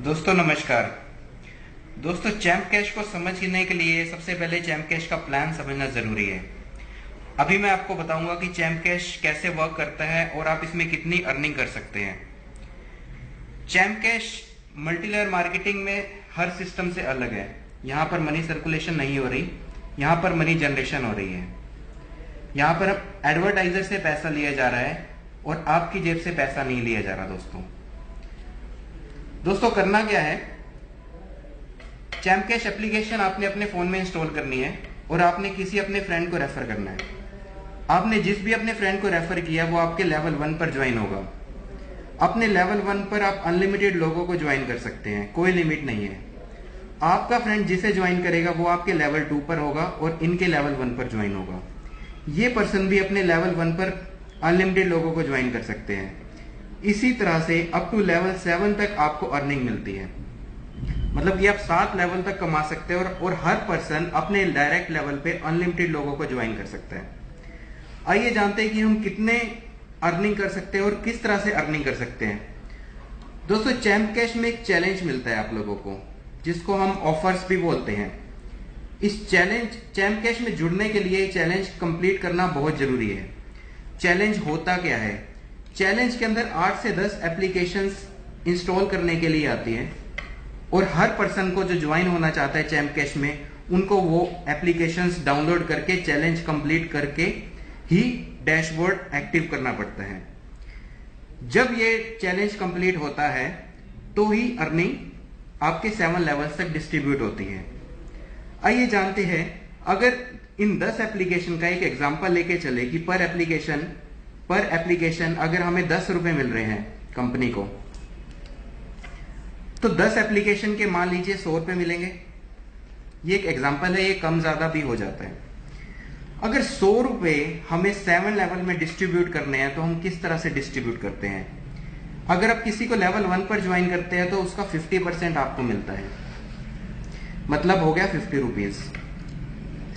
दोस्तों नमस्कार। दोस्तों चैम्प कैश को समझने के लिए सबसे पहले चैम्प कैश का प्लान समझना जरूरी है। अभी मैं आपको बताऊंगा कि चैम्प कैश कैसे वर्क करता है और आप इसमें कितनी अर्निंग कर सकते हैं। चैम्प कैश मल्टीलेयर मार्केटिंग में हर सिस्टम से अलग है। यहाँ पर मनी सर्कुलेशन नहीं हो रही, यहाँ पर मनी जनरेशन हो रही है। यहाँ पर एडवर्टाइजर से पैसा लिया जा रहा है और आपकी जेब से पैसा नहीं लिया जा रहा। दोस्तों करना क्या है, चैम्प कैश एप्लीकेशन आपने अपने फोन में इंस्टॉल करनी है और आपने किसी अपने फ्रेंड को रेफर करना है। आपने जिस भी अपने फ्रेंड को रेफर किया वो आपके लेवल 1 पर ज्वाइन होगा। अपने लेवल 1 पर आप अनलिमिटेड लोगों को ज्वाइन कर सकते हैं, कोई लिमिट नहीं है। आपका फ्रेंड जिसे ज्वाइन करेगा वो आपके लेवल 2 पर होगा और इनके लेवल 1 पर ज्वाइन होगा। ये पर्सन भी अपने लेवल 1 पर अनलिमिटेड लोगों को ज्वाइन कर सकते हैं। इसी तरह से अप टू लेवल 7 तक आपको अर्निंग मिलती है। मतलब कि आप 7 लेवल तक कमा सकते हैं और हर पर्सन अपने डायरेक्ट लेवल पे अनलिमिटेड लोगों को ज्वाइन कर सकता है। आइए जानते हैं कि हम कितने अर्निंग कर सकते हैं और किस तरह से अर्निंग कर सकते हैं। दोस्तों चैम्प कैश में एक चैलेंज मिलता है आप लोगों को, जिसको हम ऑफर्स भी बोलते हैं। इस चैम्प कैश में जुड़ने के लिए चैलेंज कंप्लीट करना बहुत जरूरी है। चैलेंज होता क्या है? चैलेंज के अंदर 8 से 10 एप्लीकेशंस इंस्टॉल करने के लिए आती हैं और हर पर्सन को जो ज्वाइन होना चाहता है चैम्प कैश में, उनको वो एप्लीकेशंस डाउनलोड करके चैलेंज कंप्लीट करके ही डैशबोर्ड एक्टिव करना पड़ता है। जब ये चैलेंज कंप्लीट होता है तो ही अर्निंग आपके 7 लेवल्स तक डिस्ट्रीब्यूट होती है। आइए जानते हैं, अगर इन 10 एप्लीकेशन का एक एग्जांपल लेके चले कि पर एप्लीकेशन अगर हमें 10 रुपए मिल रहे हैं कंपनी को, तो 10 एप्लीकेशन के मान लीजिए 100 रुपए मिलेंगे। ये एक एग्जांपल है, ये कम ज्यादा भी हो जाता है। अगर 100 रुपए हमें 7 लेवल में डिस्ट्रीब्यूट करने हैं तो हम किस तरह से डिस्ट्रीब्यूट करते हैं? अगर आप किसी को लेवल 1 पर ज्वाइन करते हैं तो उसका 50% आपको मिलता है, मतलब हो गया 50 रुपीज।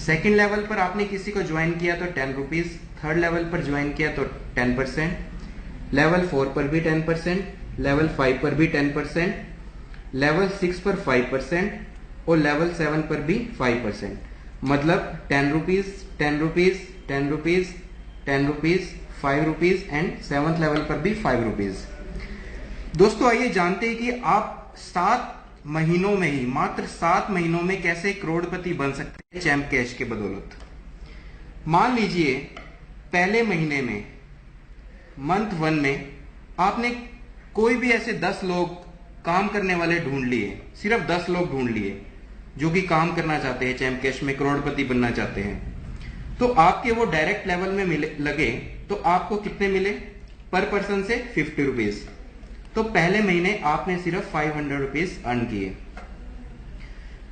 सेकेंड लेवल पर आपने किसी को ज्वाइन किया तो 10 रुपीज, थर्ड लेवल पर ज्वाइन किया तो 10%, लेवल 4 पर भी 10%, लेवल 5 पर भी 10%, लेवल 6 पर 5% और लेवल 7 पर भी 5%। मतलब 10 rupees, 10 rupees, 10 rupees, 10 rupees, 5 rupees and 7th level पर भी 5 रुपीज। दोस्तों आइए जानते हैं कि आप 7 महीनों में ही, मात्र 7 महीनों में कैसे करोड़पति बन सकते हैं चैम्प कैश के बदौलत। मान लीजिए पहले महीने में, मंथ 1 में आपने कोई भी ऐसे 10 लोग काम करने वाले ढूंढ लिए, सिर्फ 10 लोग ढूंढ लिए जो कि काम करना चाहते हैं, चैम्प कैश में करोड़पति बनना चाहते हैं। तो आपके वो डायरेक्ट लेवल में लगे तो आपको कितने मिले? पर पर्सन से 50 रुपीज। तो पहले महीने आपने सिर्फ 500 रुपीज अर्न किए।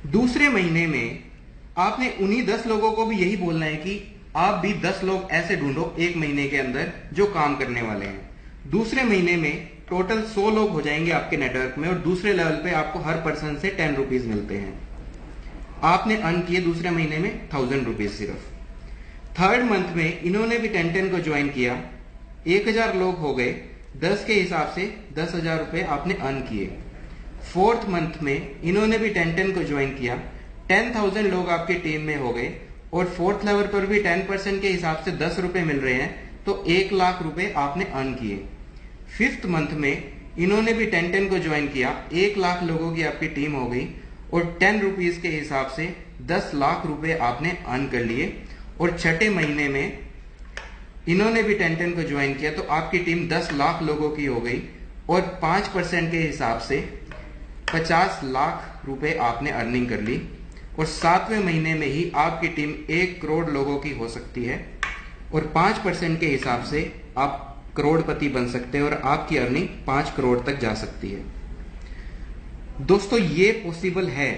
दूसरे महीने में आपने उन्हीं 10 लोगों को भी यही बोलना है कि आप भी 10 लोग ऐसे ढूंढो एक महीने के अंदर जो काम करने वाले हैं। दूसरे महीने में टोटल 100 लोग हो जाएंगे आपके नेटवर्क में और दूसरे लेवल पे आपको हर पर्सन से 10 रुपीज मिलते हैं। आपने अर्न किए दूसरे महीने में 1000 रुपीज सिर्फ। थर्ड मंथ में इन्होंने भी 10 को ज्वाइन किया, 1000 लोग हो गए, 10 के हिसाब से 10,000 रुपए आपने अर्न किए। फोर्थ मंथ में इन्होंने भी 10 को ज्वाइन किया, 10,000 लोग आपकी टीम में हो गए और 4th लेवल पर भी 10% के हिसाब से 10 रुपए मिल रहे हैं, तो 1 लाख रुपए आपने अर्न किए। 5th मंथ में इन्होंने भी 10 को ज्वाइन किया, 1 लाख लोगों की आपकी टीम हो गई और 10 रुपीज के हिसाब से 10 लाख रुपए आपने अर्न कर लिए। और छठे महीने में इन्होंने भी 10 को ज्वाइन किया तो आपकी टीम 10 लाख लोगों की हो गई और 5% के हिसाब से 50 लाख रुपए आपने अर्निंग कर ली। और 7वें महीने में ही आपकी टीम 1 करोड़ लोगों की हो सकती है और 5% के हिसाब से आप करोड़पति बन सकते हैं और आपकी अर्निंग 5 करोड़ तक जा सकती है। दोस्तों ये पॉसिबल है।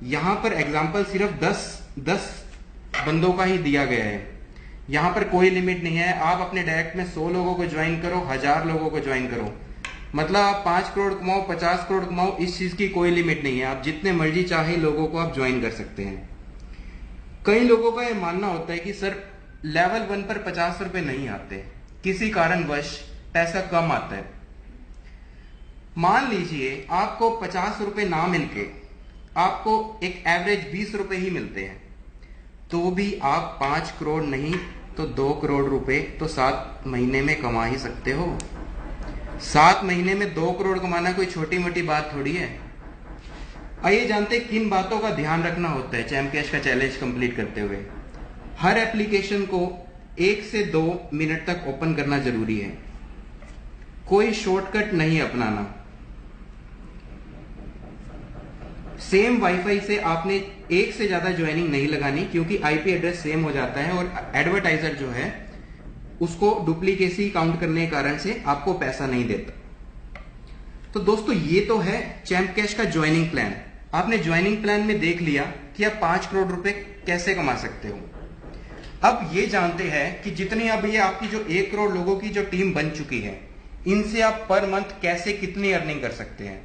यहां पर एग्जाम्पल सिर्फ 10 बंदों का ही दिया गया है, यहां पर कोई लिमिट नहीं है। आप अपने डायरेक्ट में 100 लोगों को ज्वाइन करो, 1000 लोगों को ज्वाइन करो, मतलब आप 5 करोड़ कमाओ, 50 करोड़ कमाओ, इस चीज की कोई लिमिट नहीं है। आप जितने मर्जी चाहे लोगों को आप ज्वाइन कर सकते हैं। कई लोगों का यह मानना होता है कि सर लेवल 1 पर 50 रुपए नहीं आते, किसी कारणवश पैसा कम आता है। मान लीजिए आपको 50 रुपए ना मिलके आपको एक एवरेज 20 रुपए ही मिलते हैं, तो भी आप 5 करोड़ नहीं तो 2 करोड़ रुपए तो 7 महीने में कमा ही सकते हो। 7 महीने में 2 करोड़ कमाना कोई छोटी मोटी बात थोड़ी है। आइए जानते हैं किन बातों का ध्यान रखना होता है चैम्प कैश का चैलेंज कंप्लीट करते हुए। हर एप्लीकेशन को 1 से 2 मिनट तक ओपन करना जरूरी है, कोई शॉर्टकट नहीं अपनाना। सेम वाईफाई से आपने एक से ज्यादा ज्वाइनिंग नहीं लगानी, क्योंकि आईपी एड्रेस सेम हो जाता है और एडवर्टाइजर जो है उसको डुप्लीकेसी काउंट करने के कारण से आपको पैसा नहीं देता। तो दोस्तों ये तो है चैम्प कैश का ज्वाइनिंग प्लान। आपने ज्वाइनिंग प्लान में देख लिया कि आप 5 करोड़ रुपए कैसे कमा सकते हो। अब ये जानते हैं कि जितनी अब ये आपकी जो 1 करोड़ लोगों की जो टीम बन चुकी है, इनसे आप पर मंथ कैसे कितनी अर्निंग कर सकते हैं।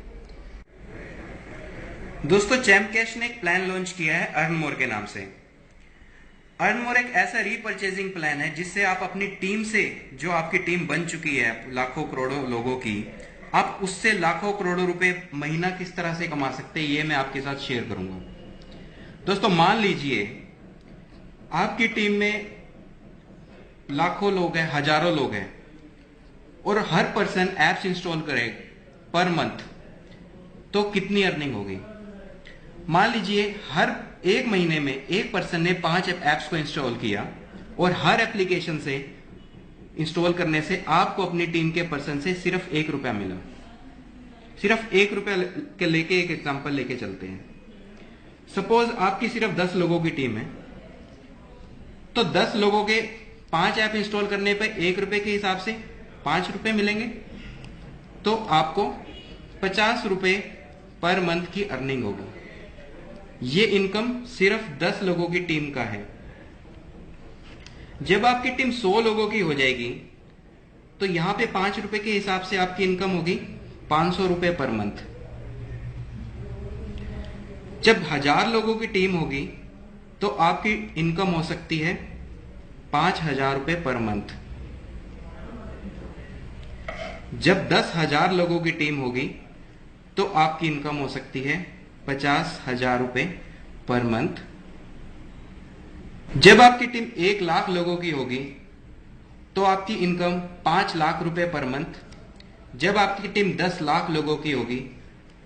दोस्तों चैम्प कैश ने एक प्लान लॉन्च किया है अर्न मोर के नाम से। अर्न मोर एक ऐसा रीपर्चेजिंग प्लान है जिससे आप अपनी टीम से, जो आपकी टीम बन चुकी है लाखों करोड़ों लोगों की, आप उससे लाखों करोड़ों रुपए महीना किस तरह से कमा सकते हैं ये मैं आपके साथ शेयर करूंगा। दोस्तों मान लीजिए आपकी टीम में लाखों लोग हैं, हजारों लोग हैं, और हर पर्सन एप्स इंस्टॉल करे पर मंथ, तो कितनी अर्निंग होगी। मान लीजिए हर 1 महीने में एक पर्सन ने 5 एप्स को इंस्टॉल किया और हर एप्लीकेशन से इंस्टॉल करने से आपको अपनी टीम के पर्सन से सिर्फ 1 रुपया मिला। सिर्फ 1 रुपया के लेके एक एग्जांपल लेके चलते हैं। सपोज आपकी सिर्फ 10 लोगों की टीम है, तो 10 लोगों के 5 ऐप इंस्टॉल करने पर 1 रुपए के हिसाब से 5 रुपए मिलेंगे, तो आपको 50 रुपए पर मंथ की अर्निंग होगी। ये इनकम सिर्फ 10 लोगों की टीम का है। जब आपकी टीम 100 लोगों की हो जाएगी तो यहां पे 5 रुपए के हिसाब से आपकी इनकम होगी 500 रुपए पर मंथ। जब 1000 लोगों की टीम होगी तो आपकी इनकम हो सकती है 5000 रुपए पर मंथ। जब 10,000 लोगों की टीम होगी तो आपकी इनकम हो सकती है 50,000 रुपए पर मंथ। जब आपकी टीम 1 लाख लोगों की होगी तो आपकी इनकम 5 लाख रुपए पर मंथ। जब आपकी टीम 10 लाख लोगों की होगी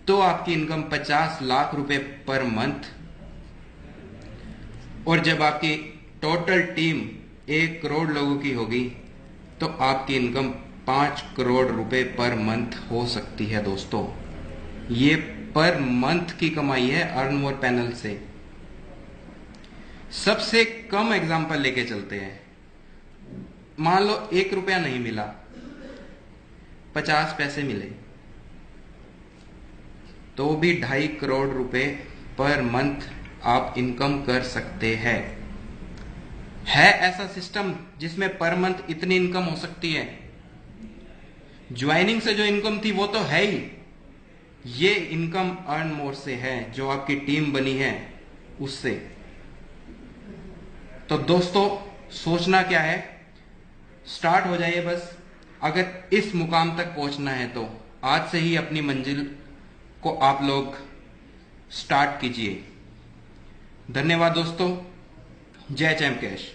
तो आपकी इनकम 50 लाख रुपए पर मंथ। और जब आपकी टोटल टीम 1 करोड़ लोगों की होगी तो आपकी इनकम 5 करोड़ रुपए पर मंथ हो सकती है। दोस्तों ये पर मंथ की कमाई है अर्न मोर पैनल से। सबसे कम एग्जांपल लेके चलते हैं। मान लो 1 रुपया नहीं मिला, 50 पैसे मिले, तो भी 2.5 करोड़ रुपए पर मंथ आप इनकम कर सकते हैं। है ऐसा सिस्टम जिसमें पर मंथ इतनी इनकम हो सकती है। ज्वाइनिंग से जो इनकम थी वो तो है ही, ये इनकम अर्न मोर से है, जो आपकी टीम बनी है उससे। तो दोस्तों सोचना क्या है, स्टार्ट हो जाइए बस। अगर इस मुकाम तक पहुंचना है तो आज से ही अपनी मंजिल को आप लोग स्टार्ट कीजिए। धन्यवाद दोस्तों। जय चैम्प कैश।